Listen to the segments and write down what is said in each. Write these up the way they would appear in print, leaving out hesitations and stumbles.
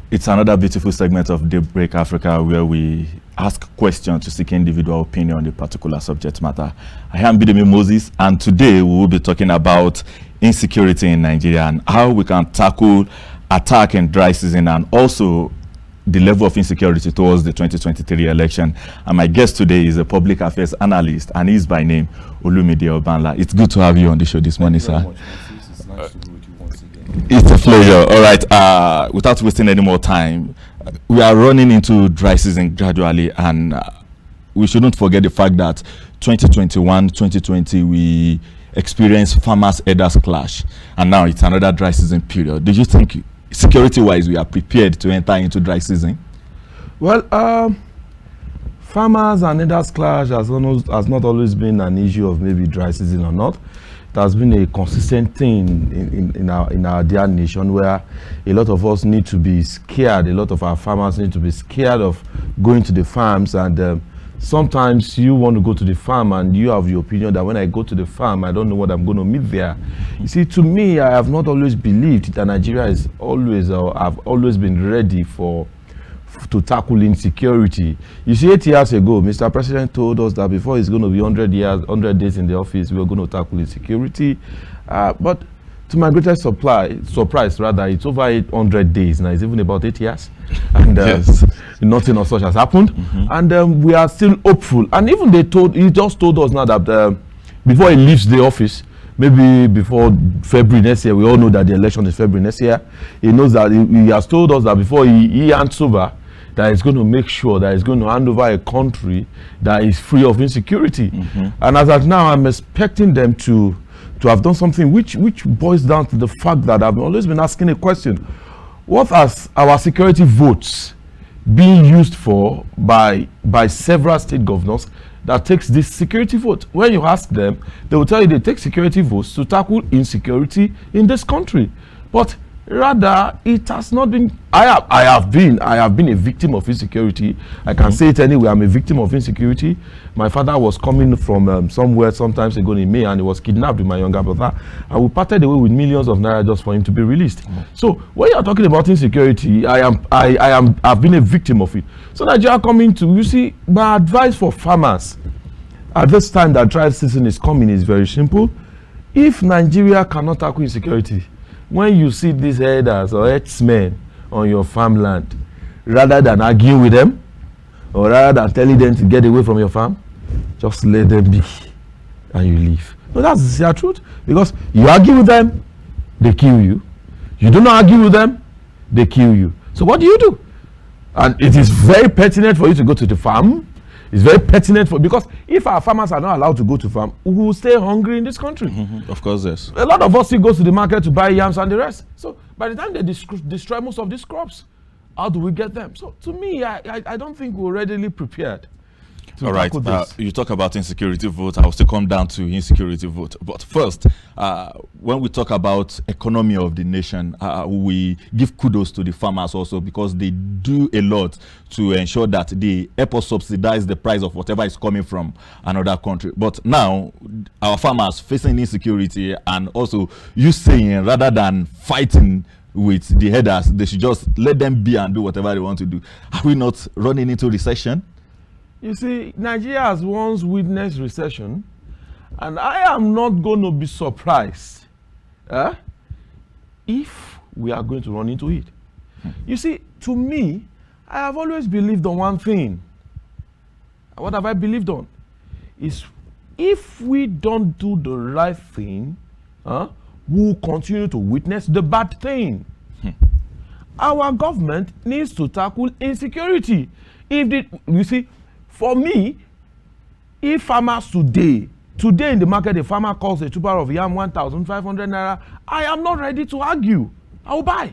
It's another beautiful segment of Daybreak Africa where we ask questions to seek individual opinion on a particular subject matter. I am Bidemi Moses, and today we will be talking about insecurity in Nigeria and how we can tackle attack in dry season and also the level of insecurity towards the 2023 election. And my guest today is a public affairs analyst and he's by name Olumide Obanla. It's good to have you on the show this morning, sir. It's nice to be with you once again. It's a pleasure. All right, without wasting any more time, we are running into dry season gradually, and we shouldn't forget the fact that 2021, 2020, we experienced farmers' herders clash, and now it's another dry season period. Do you think, security-wise, we are prepared to enter into dry season? Well, farmers and herders clash has not always been an issue of maybe dry season or not. It has been a consistent thing in our dear nation, where a lot of us need to be scared. A lot of our farmers need to be scared of going to the farms, and sometimes you want to go to the farm and you have the opinion that when I go to the farm, I don't know what I'm going to meet there. You see, to me, I have not always believed that Nigeria is always, or I've always been ready to tackle insecurity. You see, 8 years ago, Mr. President told us that before it's going to be 100 days in the office, we were going to tackle insecurity. But to my greatest surprise, rather, it's over 800 days now. It's even about 8 years, and yes, nothing of such has happened. And we are still hopeful. And even he just told us now that before he leaves the office, maybe before February next year, we all know that the election is February next year. He knows that he has told us that before he hands over, that he's going to make sure that he's going to hand over a country that is free of insecurity. And as of now, I'm expecting them to have done something which boils down to the fact that I've always been asking a question: what has our security votes being used for by several state governors that takes this security vote? When you ask them, they will tell you they take security votes to tackle insecurity in this country. But rather, it has not been. I have been a victim of insecurity. I can say it anyway. I'm a victim of insecurity. My father was coming from somewhere sometimes ago in May, and he was kidnapped with my younger brother, and we parted away with millions of naira just for him to be released. So when you are talking about insecurity, I've been a victim of it. So Nigeria coming to, you see, my advice for farmers at this time that dry season is coming is very simple. If Nigeria cannot tackle insecurity, when you see these herders or herdsmen on your farmland, rather than argue with them or rather than telling them to get away from your farm, just let them be and you leave. No, that's the truth. Because you argue with them, they kill you. You do not argue with them, they kill you. So what do? And it is very pertinent for you to go to the farm. It's very pertinent because if our farmers are not allowed to go to farm, we will stay hungry in this country. Of course, yes. A lot of us still go to the market to buy yams and the rest. So by the time they destroy most of these crops, how do we get them? So to me, I don't think we're readily prepared. All right, you talk about insecurity vote. I'll still come down to insecurity vote. But first, when we talk about economy of the nation, we give kudos to the farmers also, because they do a lot to ensure that they help us subsidize the price of whatever is coming from another country. But now, our farmers facing insecurity, and also you saying rather than fighting with the headers, they should just let them be and do whatever they want to do. Are we not running into recession? You see, Nigeria has once witnessed recession, and I am not going to be surprised if we are going to run into it. You see, to me, I have always believed on one thing. What have I believed on? Is if we don't do the right thing, we'll continue to witness the bad thing. Our government needs to tackle insecurity. You see, for me, if farmers today in the market, a farmer calls a tuber of yam 1,500 naira, I am not ready to argue. I will buy.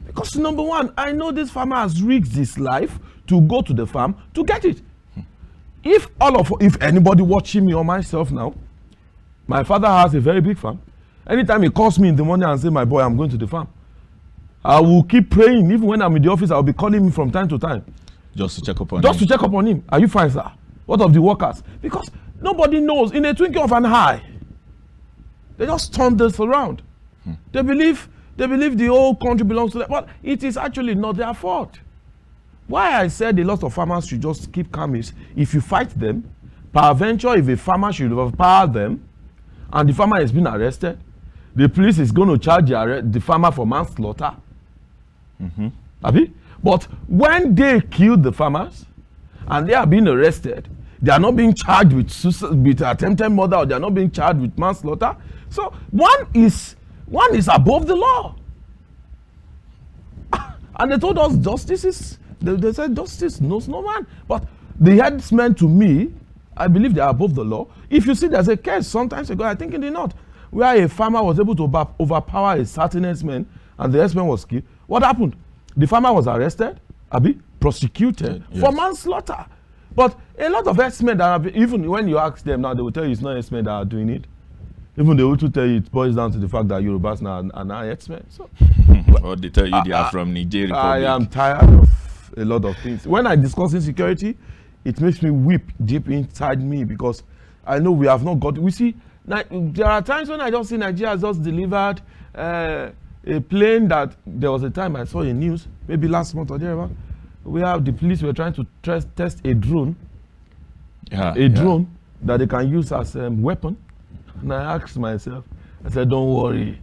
Because number one, I know this farmer has risked his life to go to the farm to get it. If anybody watching me or myself now, my father has a very big farm. Anytime he calls me in the morning and say, my boy, I'm going to the farm, I will keep praying. Even when I'm in the office, I'll be calling him from time to time. Just to check up on him. Just to check up on him. Are you fine, sir? What of the workers? Because nobody knows. In a twinkle of an eye, they just turn this around. They believe They believe the whole country belongs to them. But it is actually not their fault. Why I said a lot of farmers should just keep calm is, if you fight them, peradventure, if a farmer should overpower them, and the farmer has been arrested, the police is going to charge the farmer for manslaughter. But when they kill the farmers and they are being arrested, they are not being charged with attempted murder, or they are not being charged with manslaughter. So one is above the law. And they told us they said justice knows no man. But the headsmen, to me, I believe they are above the law. If you see, there's a case sometimes ago, I think in the north, where a farmer was able to overpower a certain herdsman, and the herdsman was killed. What happened? The farmer was arrested, prosecuted for manslaughter. But a lot of herdsmen that have, even when you ask them now, they will tell you it's not herdsmen that are doing it. Even they will tell you it boils down to the fact that Yorubas now are now herdsmen. So, or they tell you they are from Nigeria. I am tired of a lot of things. When I discuss insecurity, it makes me weep deep inside me, because I know we have not got. We see, there are times when I just see Nigeria has just delivered a plane that there was a time I saw in news, maybe last month or thereabout, where the police were trying to test a drone, drone that they can use as a weapon. And I asked myself, I said, don't worry,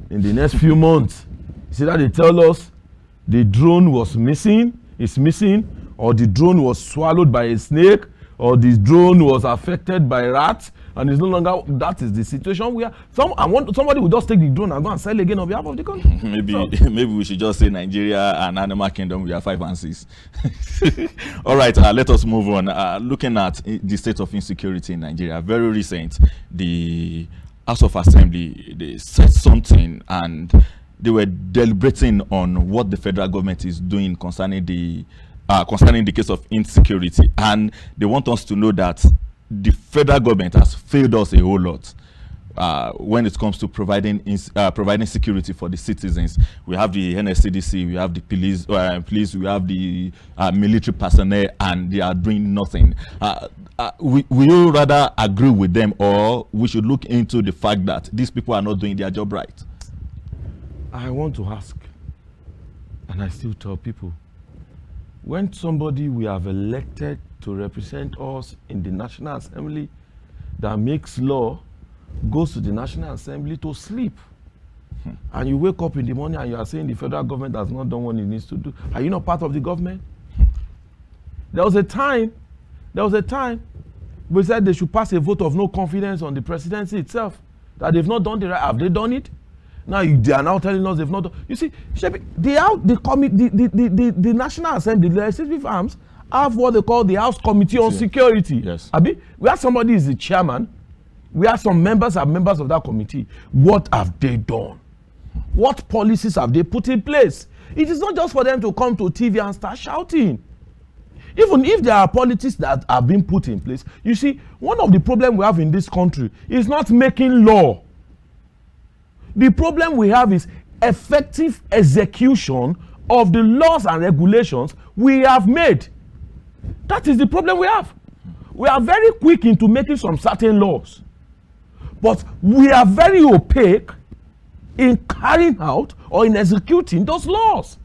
in the next few months, see that they tell us the drone was missing, or the drone was swallowed by a snake, or the drone was affected by rats, and it's no longer. That is the situation we are. Somebody will just take the drone and go and sell again on behalf of the country. Maybe we should just say Nigeria and Animal Kingdom, we are 5 and 6. All right, let us move on. Looking at the state of insecurity in Nigeria, very recent, the House of Assembly, they said something, and they were deliberating on what the federal government is doing concerning the case of insecurity, and they want us to know that the federal government has failed us a whole lot when it comes to providing security for the citizens. We have the NSCDC, we have the police, we have the military personnel, and they are doing nothing. We will rather agree with them, or we should look into the fact that these people are not doing their job right? I want to ask, and I still tell people, when somebody we have elected to represent us in the National Assembly that makes law goes to the National Assembly to sleep, and you wake up in the morning and you are saying the federal government has not done what it needs to do, are you not part of the government? There was a time we said they should pass a vote of no confidence on the presidency itself, that they've not done the right. Have they done it? Now they are now telling us they've not done. You see, the National Assembly, the legislative arms, have what they call the House Committee on Security. Yes. Where somebody is the chairman, where some members are members of that committee. What have they done? What policies have they put in place? It is not just for them to come to TV and start shouting. Even if there are policies that have been put in place, you see, one of the problems we have in this country is not making law. The problem we have is effective execution of the laws and regulations we have made. That is the problem we have. We are very quick into making some certain laws, but we are very opaque in carrying out or in executing those laws.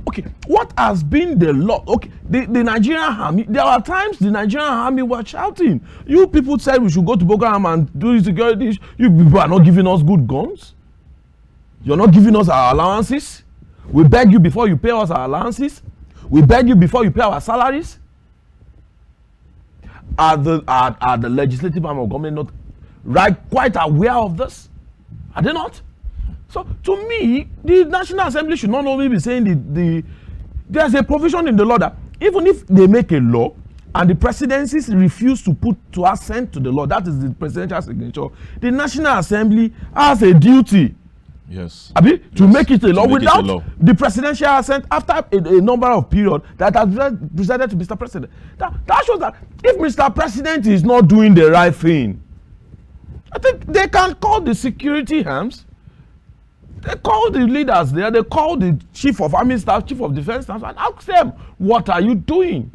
Okay, what has been the law? Okay, the Nigerian army, there are times the Nigerian army were shouting. You people said we should go to Boko Haram and do security. You people are not giving us good guns. You're not giving us our allowances. We beg you before you pay us our allowances. We beg you before you pay our salaries. Are the legislative arm of government not quite aware of this? Are they not? So, to me, the National Assembly should not only be saying there's a provision in the law that even if they make a law and the presidencies refuse to assent to the law, that is the presidential signature, the National Assembly has a duty. Yes. To make it a law without the presidential assent after a number of period that has been presented to Mr. President. That shows that if Mr. President is not doing the right thing, I think they can call the security arms. They call the leaders there, they call the chief of army staff, chief of defense staff, and ask them, what are you doing?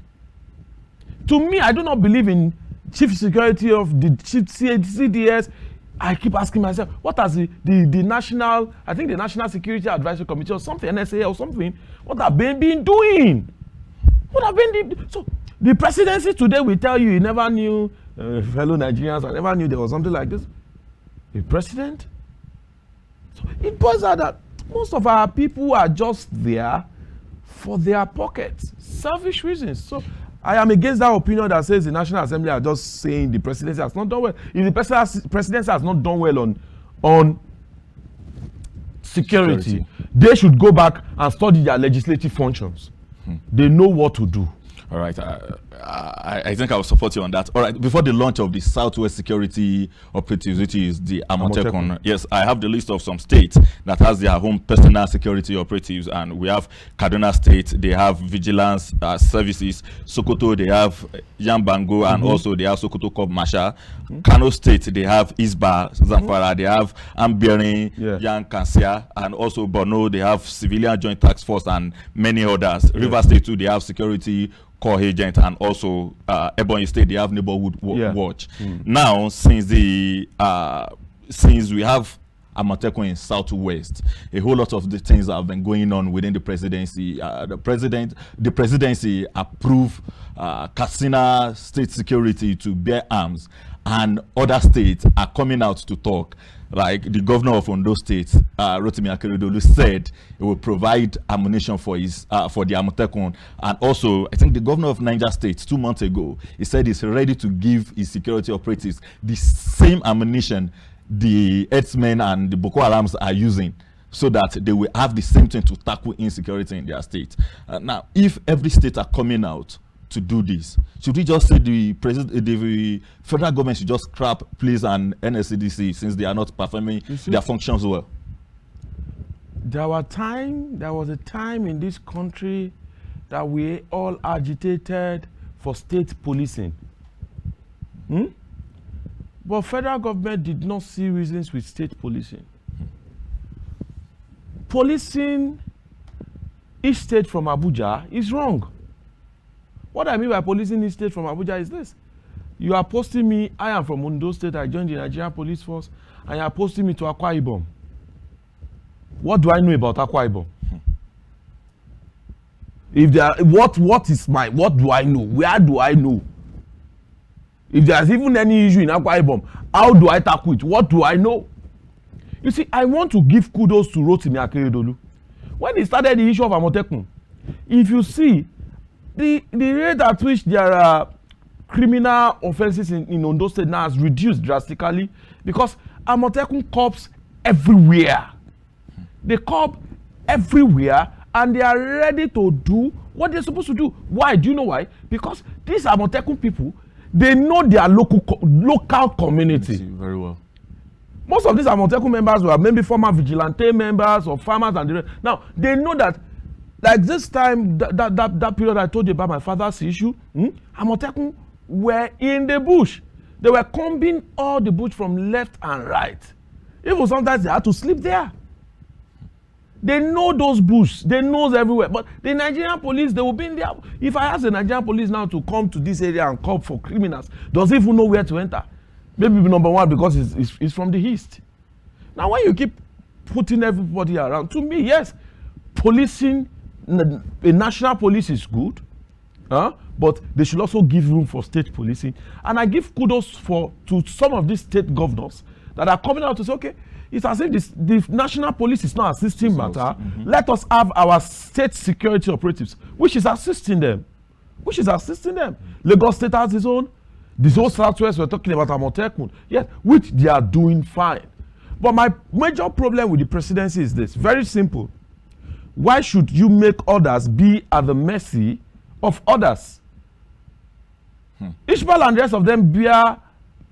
To me, I do not believe in chief security of the chief CDS. I keep asking myself, what has the national, I think the National Security Advisory Committee or something, NSA or something, what have they been doing? What have been so the presidency today will tell you never knew, fellow Nigerians, I never knew there was something like this. The president? So it boils out that most of our people are just there for their pockets, selfish reasons. So I am against that opinion that says the National Assembly are just saying the presidency has not done well. If the presidency has not done well on security, they should go back and study their legislative functions. They know what to do. All right, I think I will support you on that. All right, before the launch of the Southwest Security Operatives, which is the Amotekun, yes, I have the list of some states that has their own personal security operatives, and we have Kaduna State, they have vigilance services. Sokoto, they have Yambango, and also they have Sokoto Corp Marshal. Kano State, they have Isba, Zamfara, they have Ambering, Yan Kansia, and also Borno, they have Civilian Joint Task Force and many others. River State too, they have security core agent, and also Ebonyi State, they have neighborhood watch. Now, since we have Amotekun in Southwest, a whole lot of the things have been going on within the presidency. The presidency approved Katsina State Security to bear arms, and other states are coming out to talk. Like the governor of Ondo State, Rotimi Akeredolu, said he will provide ammunition for the Amotekun, and also I think the governor of Niger State 2 months ago, he said he's ready to give his security operatives the same ammunition the herdsmen and the Boko Harams are using, so that they will have the same thing to tackle insecurity in their state. Now, if every state are coming out to do this, should we just say the federal government should just scrap police and NSCDC since they are not performing their functions well? There was a time in this country that we all agitated for state policing. But federal government did not see reasons with state policing. Policing each state from Abuja is wrong. What I mean by policing each state from Abuja is this. You are posting me, I am from Ondo State, I joined the Nigerian Police Force, and you are posting me to Akwa Ibom. What do I know about Akwa Ibom? If there, what do I know? Where do I know? If there's even any issue in Akwa Ibom, how do I tackle it? What do I know? You see, I want to give kudos to Rotimi Akeredolu. When he started the issue of Amotekun, if you see, the rate at which there are criminal offenses in Ondo State now has reduced drastically, because Amotekun cops everywhere. They cop everywhere, and they are ready to do what they're supposed to do. Why? Do you know why? Because these Amotekun people, they know their local community very well. Most of these Amotekun members were maybe former vigilante members or farmers, and the rest. Now they know that, like this time, that period I told you about my father's issue, Amotekun were in the bush. They were combing all the bush from left and right. Even sometimes they had to sleep there. They know those bush. They know everywhere. But the Nigerian police, they will be in there. If I ask the Nigerian police now to come to this area and call for criminals, does he even know where to enter? Maybe number one, because it's from the east. Now, when you keep putting everybody around, to me, yes, policing, a national police is good, but they should also give room for state policing. And I give kudos to some of these state governors that are coming out to say, okay, it's as if the national police is not assisting matter. Let us have our state security operatives, which is assisting them. Lagos State has its own. This whole Southwest, we're talking about Amotekun, yes, which they are doing fine. But my major problem with the presidency is this, very simple. Why should you make others be at the mercy of others? Ishmael and the rest of them bear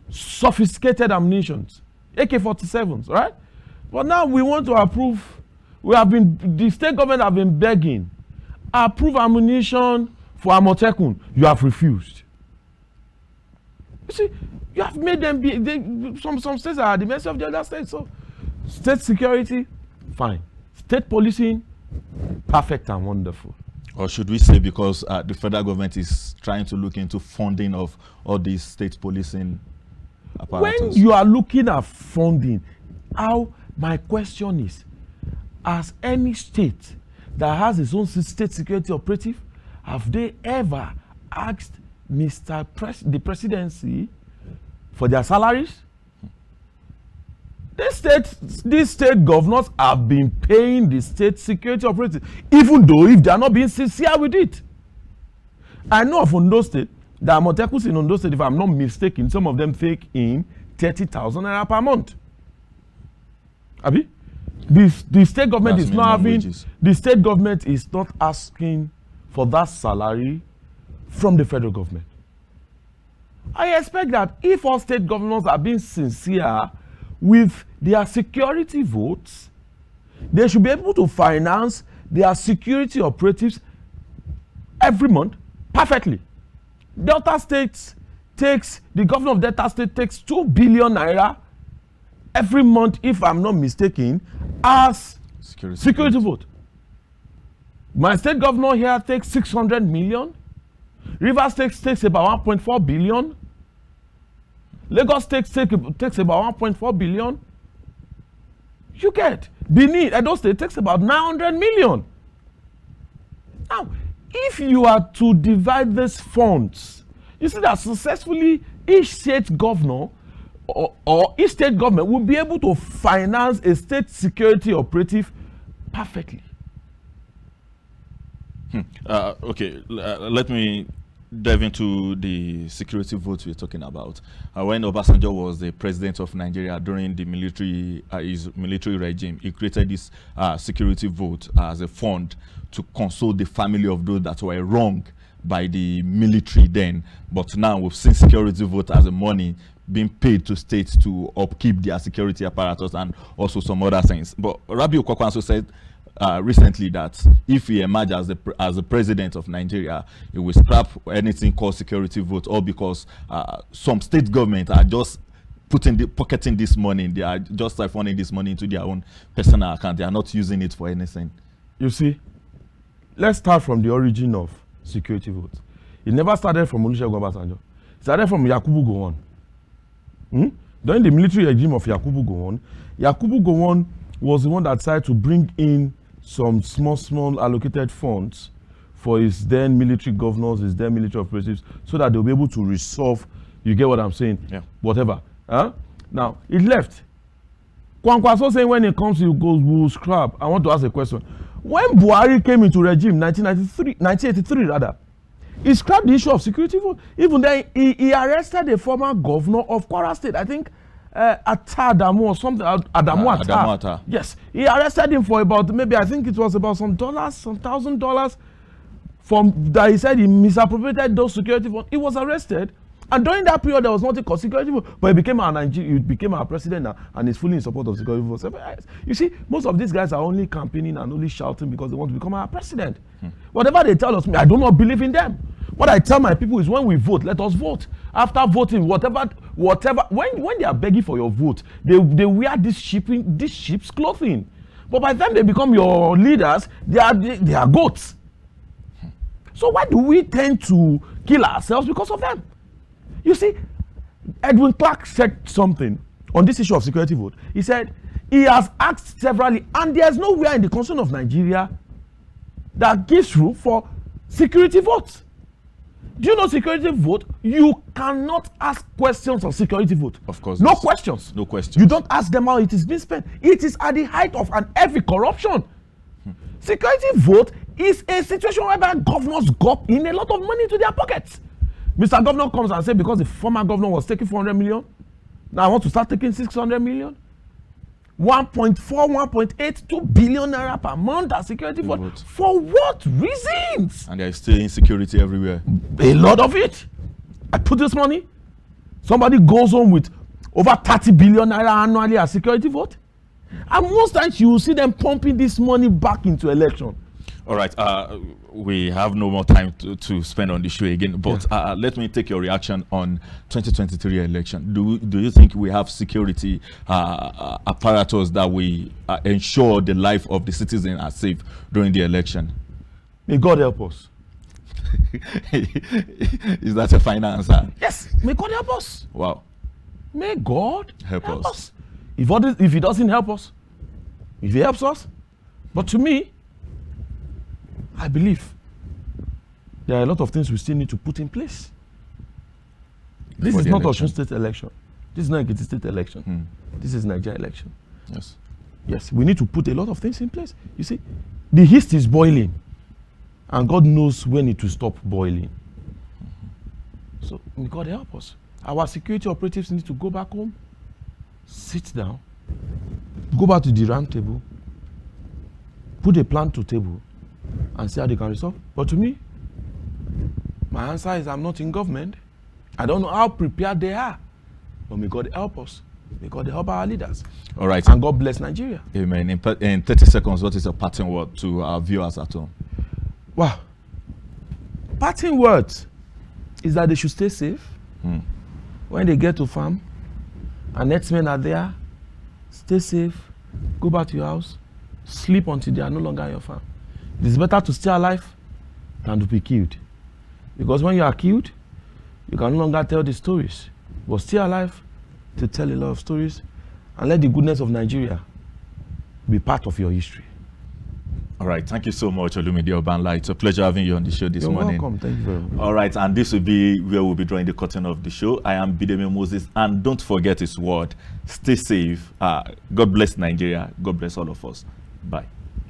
sophisticated ammunitions, AK-47s, right? But now we want to approve, the state government have been begging, approve ammunition for Amotekun. You have refused. You see, you have made them be, some states are at the mercy of the other states. So, state security, fine. State policing, perfect and wonderful. Or should we say because the federal government is trying to look into funding of all these state policing? apparatus. When you are looking at funding, my question is, has any state that has its own state security operative, have they ever asked the presidency for their salaries? These state governors have been paying the state security operative, even though if they are not being sincere with it. I know of Ondo State, there are Motekus in Ondo State, if I'm not mistaken, some of them take in 30,000 naira per month. Abi? The state government is not having wages. The state government is not asking for that salary from the federal government. I expect that if all state governors are being sincere with their security votes, they should be able to finance their security operatives every month perfectly. Delta State the governor of Delta State takes 2 billion naira every month, if I'm not mistaken, as security vote. My state governor here takes 600 million. Rivers takes about 1.4 billion. Lagos takes about 1.4 billion. You get Benin, Edo State takes about 900 million. Now, if you are to divide these funds, you see that successfully each state governor or each state government will be able to finance a state security operative perfectly. Okay, let me dive into the security vote we're talking about. When Obasanjo was the president of Nigeria during the his military regime, he created this security vote as a fund to console the family of those that were wronged by the military then. But now we've seen security vote as a money being paid to states to upkeep their security apparatus and also some other things. But Rabiu Kwakwanso said recently that if he emerges as the president of Nigeria, he will scrap anything called security vote, all because some state government are just pocketing this money. They are just siphoning this money into their own personal account. They are not using it for anything. You see, let's start from the origin of security vote. It never started from Olusegun Obasanjo. It started from Yakubu Gowon. During the military regime of Yakubu Gowon was the one that decided to bring in some small allocated funds for his then military governors, his then military operatives, so that they'll be able to resolve, you get what I'm saying? Yeah. Whatever. Now, it left. Kwankwaso saying when it comes to we'll scrap. I want to ask a question. When Buhari came into regime, 1983 rather, he scrapped the issue of security vote. Even then, he arrested a former governor of Kwara State, I think, Adamu or something. Adamu Atta. Yes, he arrested him for about I think it was about some $1,000 from that. He said he misappropriated those security funds. He was arrested, and during that period there was nothing called security vote. But he became our president now, and is fully in support of security vote. You see, most of these guys are only campaigning and only shouting because they want to become our president. Whatever they tell us, I do not believe in them. What I tell my people is when we vote, let us vote. After voting, whatever, when they are begging for your vote, they wear this sheep's clothing. But by the time they become your leaders, they are goats. So why do we tend to kill ourselves because of them? You see, Edwin Clark said something on this issue of security vote. He said he has asked severally, and there's nowhere in the Constitution of Nigeria that gives room for security votes. Do you know security vote? You cannot ask questions on security vote. Of course. No questions. No questions. You don't ask them how it is being spent. It is at the height of an heavy corruption. Security vote is a situation whereby governors gulp in a lot of money into their pockets. Mr. Governor comes and says, because the former governor was taking 400 million, now I want to start taking 600 million. 1.4, 1.8, 2 billion naira per month as security vote. For what reasons? And there is still insecurity everywhere. A lot of it. I put this money. Somebody goes home with over 30 billion naira annually as security vote. And most times you will see them pumping this money back into election. All right, we have no more time to spend on the show again, but let me take your reaction on 2023 election. Do you think we have security apparatus that will ensure the life of the citizen are safe during the election? May God help us. Is that a final answer? Yes, may God help us. Wow. May God help us. If he doesn't help us, if he helps us, but to me, I believe there are a lot of things we still need to put in place. This is not Osun State election. This is not Ekiti State election. This is Nigeria election. Yes. Yes, we need to put a lot of things in place. You see, the yeast is boiling, and God knows when it will stop boiling. So may God help us. Our security operatives need to go back home, sit down, go back to the round table, put a plan to table, and see how they can resolve. But to me, my answer is I'm not in government. I don't know how prepared they are. But may God help us. May God help our leaders. All right. And God bless Nigeria. Amen. In 30 seconds, what is a parting word to our viewers at home? Wow. Parting words is that they should stay safe. When they get to farm and herdsmen are there, stay safe, go back to your house, sleep until they are no longer on your farm. It is better to stay alive than to be killed. Because when you are killed, you can no longer tell the stories. But stay alive to tell a lot of stories and let the goodness of Nigeria be part of your history. All right. Thank you so much, Olumide Obanla. It's a pleasure having you on the show this morning. You're welcome. Thank you very much. All right. And this will be where we'll be drawing the curtain of the show. I am Bidemi Moses. And don't forget his word. Stay safe. God bless Nigeria. God bless all of us. Bye.